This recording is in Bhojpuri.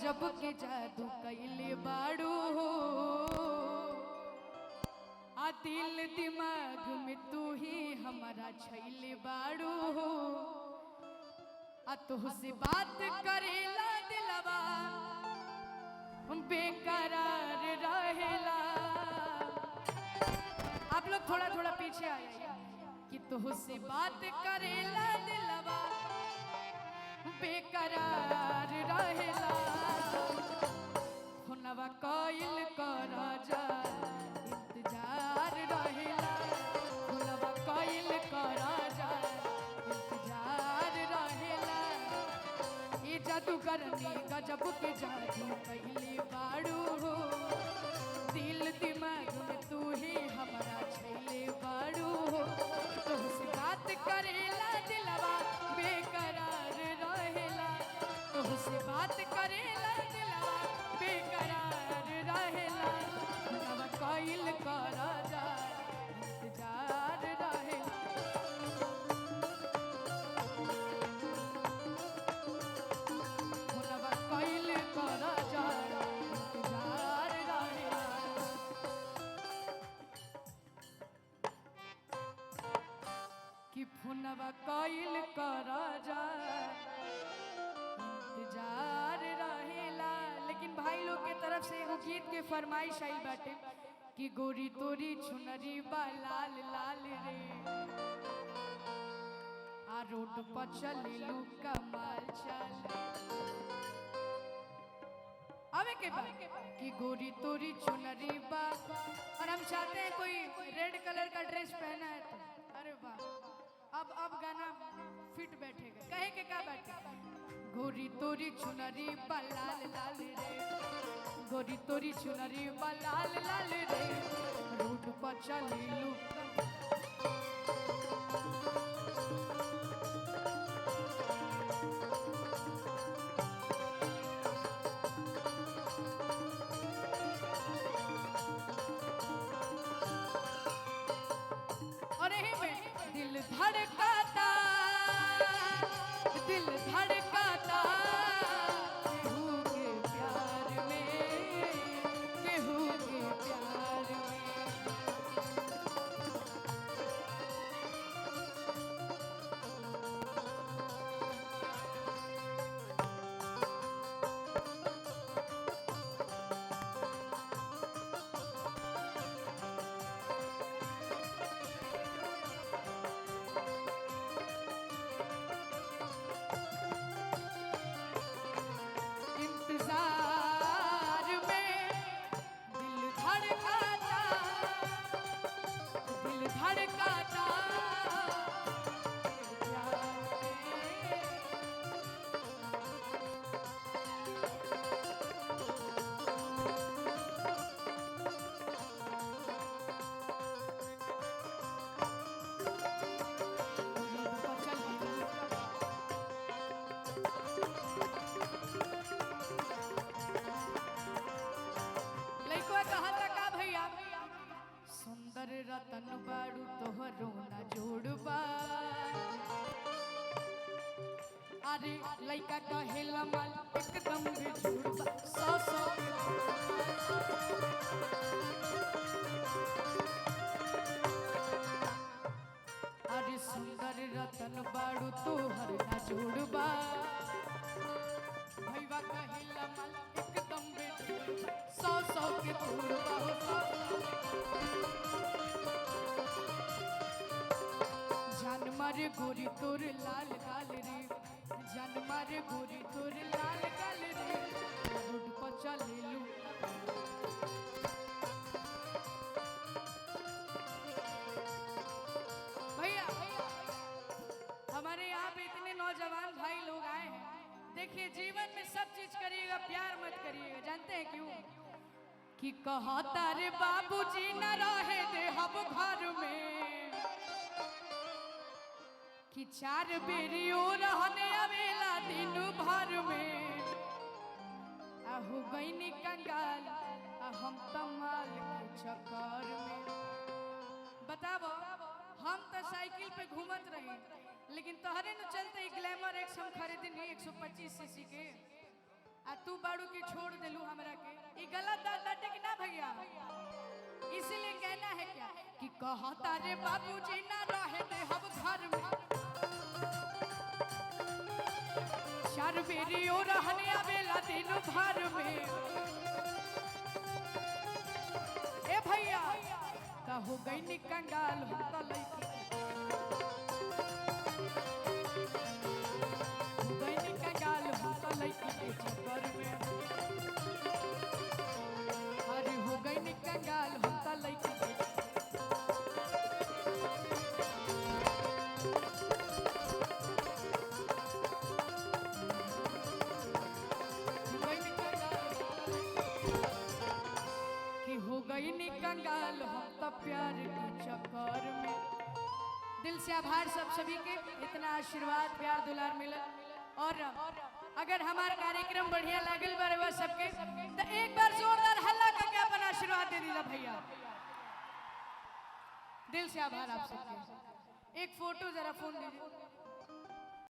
गजब के जादू कैले बाड़ू हो, आ दिल दिमाग में तू ही हमारा छैले बाड़ू हो, आ तुझसे बात करेला दिलवा बेकरार रहेला। आप लोग थोड़ा थोड़ा पीछे आ जाइए कि तुझसे बात करेला दिलवा बेकरार रहेला। हुनवा कोइल कर जा इंतजार रहेला, हुनवा कोइल कर जा इंतजार रहेला। ये जादू करनी गजब के जादू कैले बाड़ू हो, दिल दिमाग में तू ही हमारा छैले बाड़ू हो। तुझसे बात करेला दिलवा बेकरार रहेला, तुझसे बात करेला दिलवा बेकरार रहेला। हुनवा कोइल कर जा इंतजार रहेला। हुनवा कोइल कर जा इंतजार रहेला। कि फोनवा कोइल कर जा इंतजार रहेला। लेकिन भाई लोग के तरफ से एगो गीत के फरमाइश आई बाटे कि गोरी तोरी चुनरी बा लाल लाल रे, आ रोड पर चलेलू कमाल चाल। अबे के बाद कि गोरी तोरी चुनरी बा, और हम चाहते हैं कोई रेड कलर का ड्रेस पहना है तो अरे वाह अब गाना फिट बैठेगा। कहे के क्या बैठे गोरी तोरी चुनरी बा लाल लाल रे, गोरी तोरी चुनरी बा लाल लाल रे, रोड पर चलेलू दिल धड़काता, दिल धड़काता केहू के प्यार में, केहू के प्यार में। इंतजार में दिल धड़काता, दिल धड़काता सुंदर रतन बाड़ू तोहरो ना जोड़बा। अरे लइका कहेला माल एकदम बेजोड़बा, सौ सौ अरे सुंदर रतन बाड़ू तोहर ना जोड़बा। भैया कहेला माल एकदम बेजोड़बा, सौ सौ के तोड़बा हो सौ। जान मारे गोरी तोर लाल गाल रे, जान मारे गोरी तोर लाल गाल रे, रोड पर चलेलू भैया। हमारे यहाँ पे इतने नौजवान भाई लोग आए हैं। देखिए जीवन में सब चीज करिएगा, प्यार मत करिएगा। जानते हैं क्यों? कि कहता रे बाबूजी न रहे दे हम घर में, कि चार बेरियो रहने अवेला दिन भर में। हो गई कंगाल हम तमाल के चक्कर में। बताबो हम तो साइकिल पे घूमत रही, लेकिन तोहरे न चलते ग्लैमर एक्स हम खरीदनी 125 सीसी के। आ तू बाड़ू की छोड़ दिलू हमरा के ई गलत बात बाटे कि ना भैया। इसलिए कहना है क्या कि कहा तारे बाबूजी ना रहे दे हम घर में चार बेरी और रहने आवेला दिन भर में ए भैया का हो गई नी कंगाल हम त लइकी हो गई नी कंगाल हम त लइकी के चक्कर में अरे हो गई नी कंगाल हम त लइकी के कंगाल हम तो प्यार के चक्कर में। दिल से आभार सब सभी के इतना आशीर्वाद प्यार दुलार मिला। और अगर हमारा कार्यक्रम बढ़िया लागल बा सबके तो एक बार जोरदार हल्ला करके अपन आशीर्वाद दे दीजिए भैया। दिल से आभार आप सबके। एक फोटो जरा फोन दीजिए।